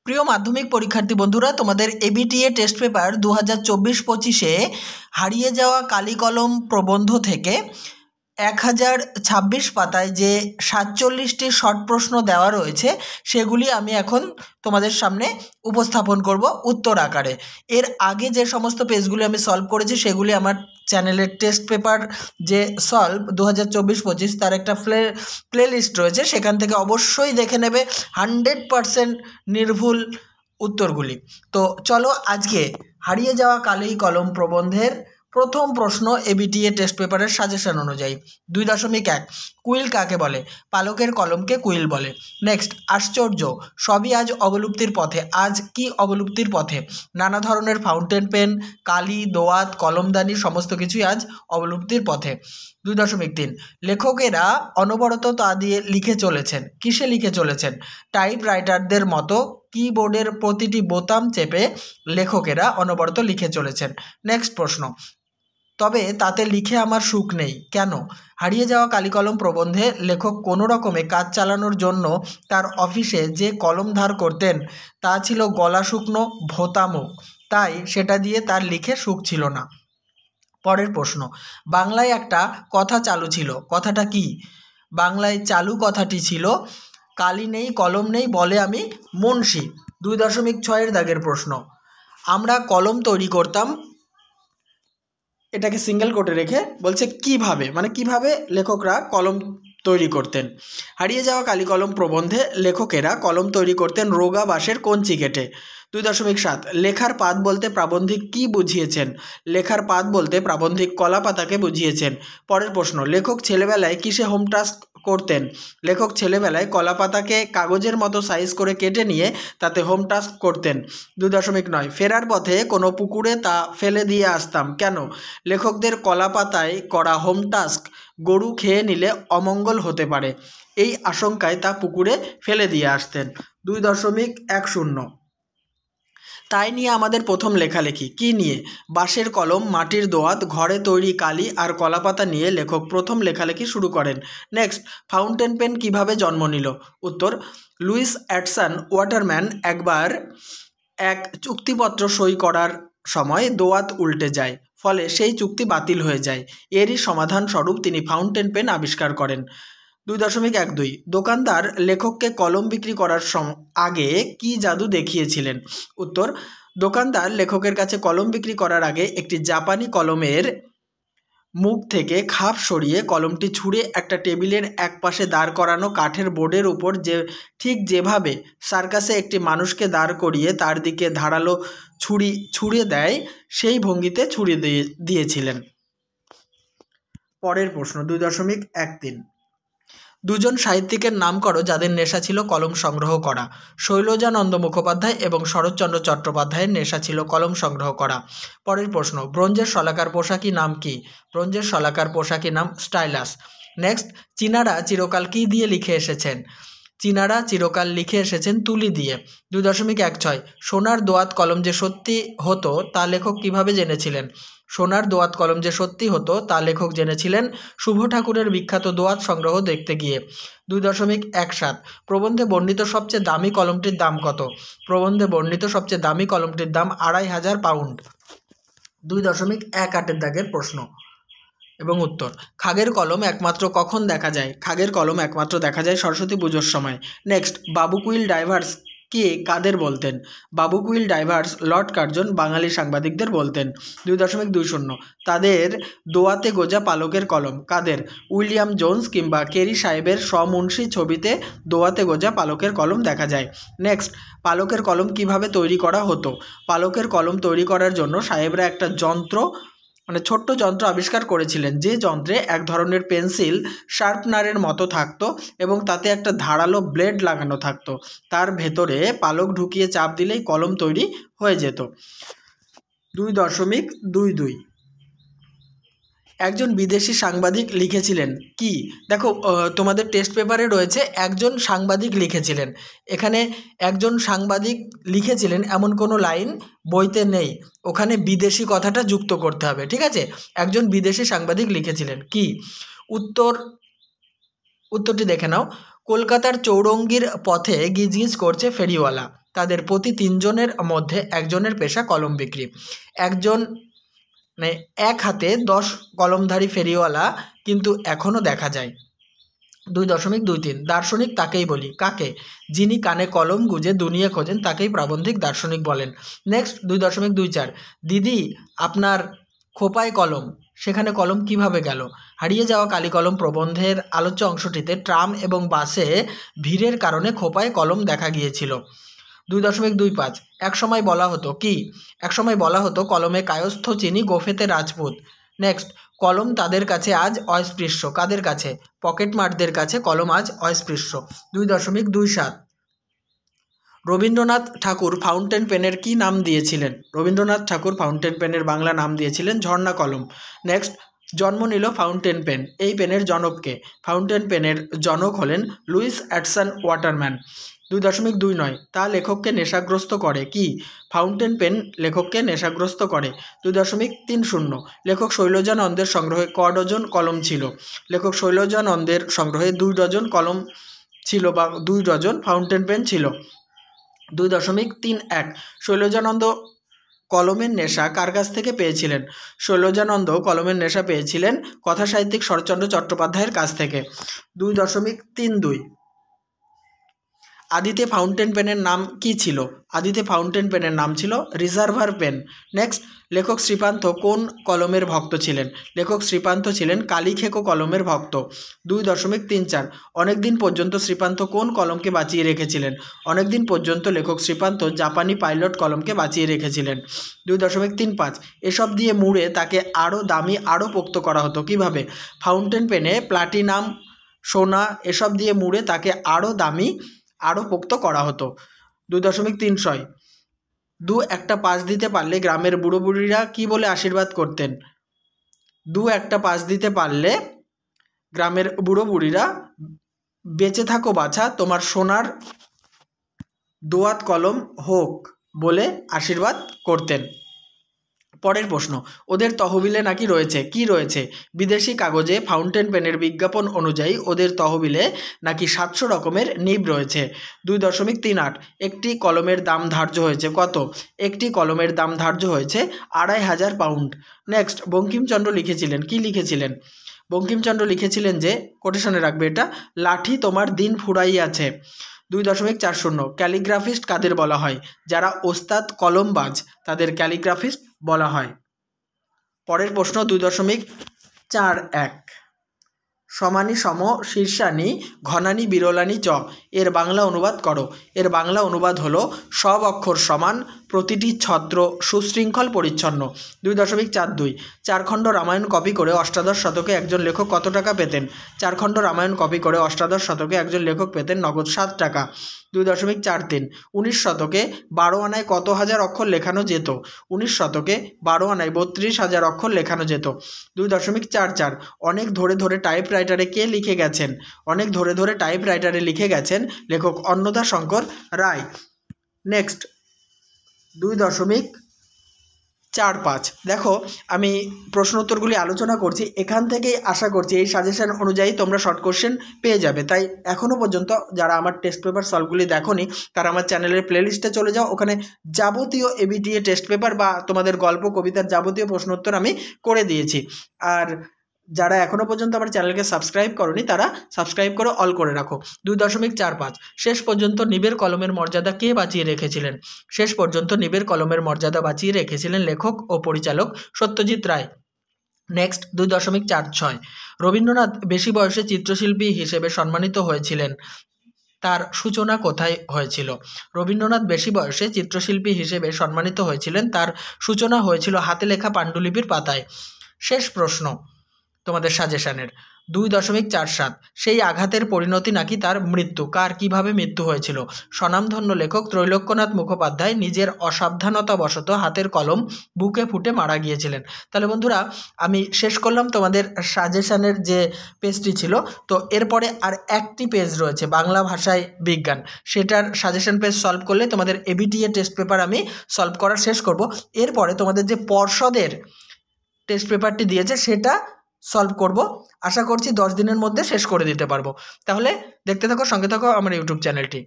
প্রিয় মাধ্যমিক পরীক্ষার্থী বন্ধুরা, তোমাদের এবিটিএ টেস্ট পেপার 2024-25-এ হারিয়ে যাওয়া কালি কলম প্রবন্ধ থেকে 1026 পাতায় যে 47টি শর্ট প্রশ্ন দেওয়া রয়েছে সেগুলি আমি এখন তোমাদের সামনে উপস্থাপন করব উত্তর আকারে। এর আগে যে সমস্ত পেজগুলি আমি সলভ করেছি সেগুলি আমার চ্যানেলের টেস্ট পেপার যে সলভ 2024-25 তার একটা প্লে লিস্ট রয়েছে, সেখান থেকে অবশ্যই দেখে নেবে 100% নির্ভুল উত্তরগুলি। তো চলো আজকে হারিয়ে যাওয়া কালি কলম প্রবন্ধের প্রথম প্রশ্ন এবিটিএ টেস্ট পেপারের সাজেশন অনুযায়ী 2.1 কুইল কাকে বলে? পালকের কলমকে কুইল বলে। নেক্সট, আশ্চর্য, সবই আজ অবলুপ্তির পথে। আজ কি অবলুপ্তির পথে? নানা ধরনের ফাউন্টেন পেন, কালি, দোয়াত, কলমদানি সমস্ত কিছুই আজ অবলুপ্তির পথে। 2.3 লেখকেরা অনবরত তা দিয়ে লিখে চলেছেন। কিসে লিখে চলেছেন? টাইপ রাইটারদের মতো কিবোর্ডের প্রতিটি বোতাম চেপে লেখকেরা অনবরত লিখে চলেছেন। নেক্সট প্রশ্ন, তবে তাতে লিখে আমার সুখ নেই কেন? হারিয়ে যাওয়া কালিকলম প্রবন্ধে লেখক কোনো রকমে কাজ চালানোর জন্য তার অফিসে যে কলম ধার করতেন তা ছিল গলা শুকনো ভোতামুখ, তাই সেটা দিয়ে তার লিখে সুখ ছিল না। পরের প্রশ্ন, বাংলায় একটা কথা চালু ছিল, কথাটা কি? বাংলায় চালু কথাটি ছিল, কালি নেই কলম নেই বলে আমি মুন্সি। 2.6 দাগের প্রশ্ন, আমরা কলম তৈরি করতাম, এটাকে সিঙ্গেল কোটে রেখে বলছে কিভাবে, মানে কিভাবে লেখকরা কলম তৈরি করতেন। হারিয়ে যাওয়া কালি কলম প্রবন্ধে লেখকেরা কলম তৈরি করতেন রোগা বাঁশের কঞ্চি কেটে। 2.7 লেখার পাত বলতে প্রাবন্ধিক কি বুঝিয়েছেন? লেখার পাত বলতে প্রাবন্ধিক কলা পাতাকে বুঝিয়েছেন। পরের প্রশ্ন, লেখক ছেলেবেলায় কিসে হোম টাস্ক করতেন? লেখক ছেলেবেলায় কলা পাতাকে কাগজের মতো সাইজ করে কেটে নিয়ে তাতে হোম টাস্ক করতেন। 2.9 ফেরার পথে কোনো পুকুরে তা ফেলে দিয়ে আসতাম কেন? লেখকদের কলা পাতায় করা হোম টাস্ক গরু খেয়ে নিলে অমঙ্গল হতে পারে, এই আশঙ্কায় তা পুকুরে ফেলে দিয়ে আসতেন। 2.10 তাই নিয়ে আমাদের প্রথম লেখালেখি। কি নিয়ে? বাঁশের কলম, মাটির দোয়াত, ঘরে তৈরি কালি আর কলাপাতা নিয়ে লেখক প্রথম লেখালেখি শুরু করেন। নেক্সট, ফাউন্টেন পেন কিভাবে জন্ম নিল? উত্তর, লুইস অ্যাডসন ওয়াটারম্যান একবার এক চুক্তিপত্র সই করার সময় দোয়াত উল্টে যায়, ফলে সেই চুক্তি বাতিল হয়ে যায়। এরই সমাধান স্বরূপ তিনি ফাউন্টেন পেন আবিষ্কার করেন। 2.12 দোকানদার লেখককে কলম বিক্রি করার আগে কি জাদু দেখিয়েছিলেন? উত্তর, দোকানদার লেখকের কাছে কলম বিক্রি করার আগে একটি জাপানি কলমের মুখ থেকে খাপ সরিয়ে কলমটি ছুঁড়ে একটা টেবিলের এক পাশে দাঁড় করানো কাঠের বোর্ডের উপর ঠিক যেভাবে সার্কাসে একটি মানুষকে দাঁড় করিয়ে তার দিকে ধারালো ছুঁড়ে দেয় সেই ভঙ্গিতে ছুঁড়ে দিয়েছিলেন। পরের প্রশ্ন 2.13 দুজন সাহিত্যিকের নাম করো যাদের নেশা ছিল কলম সংগ্রহ করা। শৈলজানন্দ মুখোপাধ্যায় এবং শরৎচন্দ্র চট্টোপাধ্যায়ের নেশা ছিল কলম সংগ্রহ করা। পরের প্রশ্ন, ব্রোঞ্জের শলাকার পোশাকি নাম কি? ব্রোঞ্জের শলাকার পোশাকি নাম স্টাইলাস। নেক্সট, চীনারা চিরকাল কি দিয়ে লিখে এসেছেন? চীনারা চিরকাল লিখে এসেছেন তুলি দিয়ে। 2.16 সোনার দোয়াত কলম যে সত্যি হতো তা লেখক কিভাবে জেনেছিলেন? সোনার দোয়াত কলম যে সত্যি হতো তা লেখক জেনেছিলেন শুভ ঠাকুরের বিখ্যাত দোয়াত সংগ্রহ দেখতে গিয়ে। 2.17 প্রবন্ধে বর্ণিত সবচেয়ে দামি কলমটির দাম কত? প্রবন্ধে বর্ণিত সবচেয়ে দামি কলমটির দাম 2500 পাউন্ড। 2.18 দাগের প্রশ্ন এবং উত্তর, খাগের কলম একমাত্র কখন দেখা যায়? খাগের কলম একমাত্র দেখা যায় সরস্বতী পুজোর সময়। নেক্সট, বাবু কুইল ডাইভার্স কে কাদের বলতেন? বাবু কুইল ডাইভার্স লর্ড কার্জন বাঙালি সাংবাদিকদের বলতেন। 2.20 তাদের দোয়াতে গোজা পালকের কলম কাদের? উইলিয়াম জোন্স কিংবা কেরি সাহেবের স্বমুন্সী ছবিতে দোয়াতে গোজা পালকের কলম দেখা যায়। নেক্সট, পালকের কলম কিভাবে তৈরি করা হতো? পালকের কলম তৈরি করার জন্য সাহেবরা একটা ছোট্ট যন্ত্র আবিষ্কার করেছিলেন, যে যন্ত্রে এক ধরনের পেন্সিল শার্পনারের মতো থাকতো এবং তাতে একটা ধারালো ব্লেড লাগানো থাকতো। তার ভেতরে পালক ঢুকিয়ে চাপ দিলেই কলম তৈরি হয়ে যেত। 2.22 একজন বিদেশি সাংবাদিক লিখেছিলেন কি? দেখো, তোমাদের টেস্ট পেপারে রয়েছে একজন সাংবাদিক লিখেছিলেন, এখানে একজন সাংবাদিক লিখেছিলেন এমন কোনো লাইন বইতে নেই, ওখানে বিদেশি কথাটা যুক্ত করতে হবে, ঠিক আছে? একজন বিদেশি সাংবাদিক লিখেছিলেন কি? উত্তরটি দেখে নাও, কলকাতার চৌরঙ্গির পথে গিজগিজ করছে ফেরিওয়ালা। তাদের প্রতি 3 জনের মধ্যে একজনের পেশা কলম বিক্রি। একজন মানে এক হাতে 10 কলমধারী ফেরিওয়ালা কিন্তু এখনও দেখা যায়। 2.23 দার্শনিক তাকেই বলি, কাকে? যিনি কানে কলম গুঁজে দুনিয়া খোঁজেন তাকেই প্রাবন্ধিক দার্শনিক বলেন। নেক্সট 2.24 দিদি আপনার খোপায় কলম, সেখানে কলম কিভাবে গেল? হারিয়ে যাওয়া কালি কলম প্রবন্ধের আলোচ্য অংশটিতে ট্রাম এবং বাসে ভিড়ের কারণে খোপায় কলম দেখা গিয়েছিল। 2.25 একসময় বলা হতো কি? একসময় বলা হতো কলমে কায়স্থ চিনি, গোফেতে রাজপুত। নেক্সট কলম তাদের কাছে আজ অস্পৃশ্য। কাদের কাছে? পকেটমারদের কাছে কলম আজ অস্পৃশ্য। 2.27 রবীন্দ্রনাথ ঠাকুর ফাউন্টেন পেনের কি নাম দিয়েছিলেন? রবীন্দ্রনাথ ঠাকুর ফাউন্টেন পেনের বাংলা নাম দিয়েছিলেন ঝর্ণা কলম। নেক্সট জন্ম নিল ফাউন্টেন পেন, এই পেনের জনককে? ফাউন্টেন পেনের জনক হলেন লুইস অ্যাটসন ওয়াটারম্যান। 2.29 তা লেখককে নেশাগ্রস্ত করে কি? ফাউন্টেন পেন লেখককে নেশাগ্রস্ত করে। 2.30 লেখক শৈলজানন্দের সংগ্রহে ক ডজন কলম ছিল? লেখক শৈলজানন্দের সংগ্রহে 2 ডজন কলম ছিল বা 2 ডজন ফাউন্টেন পেন ছিল। 2.31 শৈলজানন্দ কলমের নেশা কার কাছ থেকে পেয়েছিলেন? শৈলজানন্দ কলমের নেশা পেয়েছিলেন কথাসাহিত্যিক শরৎচন্দ্র চট্টোপাধ্যায়ের কাছ থেকে। 2.32 আদিতে ফাউন্টেন পেনের নাম কি ছিল? আদিতে ফাউন্টেন পেনের নাম ছিল রিজার্ভার পেন। নেক্সট লেখক শ্রীপান্থ কোন কলমের ভক্ত ছিলেন? লেখক শ্রীপান্থ ছিলেন কালীখেকো কলমের ভক্ত। 2.34 অনেকদিন পর্যন্ত শ্রীপান্থ কোন কলমকে বাঁচিয়ে রেখেছিলেন? অনেকদিন পর্যন্ত লেখক শ্রীপান্থ জাপানি পাইলট কলমকে বাঁচিয়ে রেখেছিলেন। 2.35 এসব দিয়ে মুড়ে তাকে আরও দামি আরও পোক্ত করা হতো কিভাবে? ফাউন্টেন পেনে প্লাটিনাম, সোনা এসব দিয়ে মুড়ে তাকে আরও দামি আরও পোক্ত করা হতো। 2.36 দু একটা পাঁচ দিতে পারলে গ্রামের বুড়ো বুড়িরা কি বলে আশীর্বাদ করতেন? দু একটা পাঁচ দিতে পারলে গ্রামের বুড়ো বুড়িরা বেঁচে থাকো বাছা, তোমার সোনার দোয়াত কলম হোক বলে আশীর্বাদ করতেন। পরের প্রশ্ন ওদের তহবিলে নাকি রয়েছে, কি রয়েছে? বিদেশি কাগজে ফাউন্টেন পেনের বিজ্ঞাপন অনুযায়ী ওদের তহবিলে নাকি 700 রকমের নিব রয়েছে। 2.38 একটি কলমের দাম ধার্য হয়েছে কত? একটি কলমের দাম ধার্য হয়েছে 2500 পাউন্ড। নেক্সট বঙ্কিমচন্দ্র লিখেছিলেন, কি লিখেছিলেন? বঙ্কিমচন্দ্র লিখেছিলেন যে, কোটেশনে রাখবে এটা, লাঠি তোমার দিন ফুরাইয়াছে। 2.40 ক্যালিগ্রাফিস্ট কাদের বলা হয়? যারা ওস্তাদ কলমবাজ তাদের ক্যালিগ্রাফিস্ট বলা হয়। পরের প্রশ্ন 2.41 সমানি সম শীর্ষানি ঘনানি বিরলানি চ এর বাংলা অনুবাদ করো। এর বাংলা অনুবাদ হলো সব অক্ষর সমান, প্রতিটি ছত্র সুশৃঙ্খল পরিচ্ছন্ন। 2.42 4 খণ্ড রামায়ণ কপি করে অষ্টাদশ শতকে একজন লেখক কত টাকা পেতেন? 4 খণ্ড রামায়ণ কপি করে অষ্টাদশ শতকে একজন লেখক পেতেন নগদ 7 টাকা। 2.43 19 শতকে 12 আনায় কত হাজার অক্ষর লেখানো যেত? 19 শতকে 12 আনায় 32,000 অক্ষর লেখানো যেত। 2.44 অনেক ধরে ধরে টাইপরাইটারে কে লিখে গেছেন? অনেক ধরে ধরে টাইপরাইটারে লিখে গেছেন লেখক অন্নদা শঙ্কর রায়। নেক্সট 2.45 দেখো আমি প্রশ্ন উত্তরগুলি আলোচনা করছি, এখান থেকেই আশা করছি এই সাজেশন অনুযায়ী তোমরা শর্ট কোশ্চেন পেয়ে যাবে। তাই এখনও পর্যন্ত যারা আমার টেস্ট পেপার সলভগুলি দেখোনি তারা আমার চ্যানেলের প্লেলিস্টে চলে যাও, ওখানে যাবতীয় এবিটিএ টেস্ট পেপার বা তোমাদের গল্প কবিতার যাবতীয় প্রশ্ন উত্তর আমি করে দিয়েছি। আর যারা এখনও পর্যন্ত আমার চ্যানেলকে সাবস্ক্রাইব করনি তারা সাবস্ক্রাইব করে অল করে রাখো। 2.45 শেষ পর্যন্ত নিবের কলমের মর্যাদা কে বাঁচিয়ে রেখেছিলেন? শেষ পর্যন্ত নিবের কলমের মর্যাদা বাঁচিয়ে রেখেছিলেন লেখক ও পরিচালক সত্যজিৎ রায়। নেক্সট 2.46 রবীন্দ্রনাথ বেশি বয়সে চিত্রশিল্পী হিসেবে সম্মানিত হয়েছিলেন, তার সূচনা কোথায় হয়েছিল? রবীন্দ্রনাথ বেশি বয়সে চিত্রশিল্পী হিসেবে সম্মানিত হয়েছিলেন, তার সূচনা হয়েছিল হাতে লেখা পাণ্ডুলিপির পাতায়। শেষ প্রশ্ন তোমাদের সাজেশনের 2.47 সেই আঘাতের পরিণতি নাকি তার মৃত্যু। কার কিভাবে মৃত্যু হয়েছিল? স্বনামধন্য লেখক ত্রৈলোক্যনাথ মুখোপাধ্যায় নিজের অসাবধানতাবশত হাতের কলম বুকে ফুটে মারা গিয়েছিলেন। তাহলে বন্ধুরা আমি শেষ করলাম তোমাদের সাজেশনের যে পেজটি ছিল। তো এরপরে আর একটি পেজ রয়েছে বাংলা ভাষায় বিজ্ঞান, সেটার সাজেশন পেজ সলভ করলে তোমাদের এবিটিএ টেস্ট পেপার আমি সলভ করা শেষ করব। এরপরে তোমাদের যে পর্ষদের টেস্ট পেপারটি দিয়েছে সেটা সলভ করব, আশা করছি 10 দিনের মধ্যে শেষ করে দিতে পারবো। তাহলে দেখতে থাকো, সঙ্গে থাকো আমার ইউটিউব চ্যানেলটি।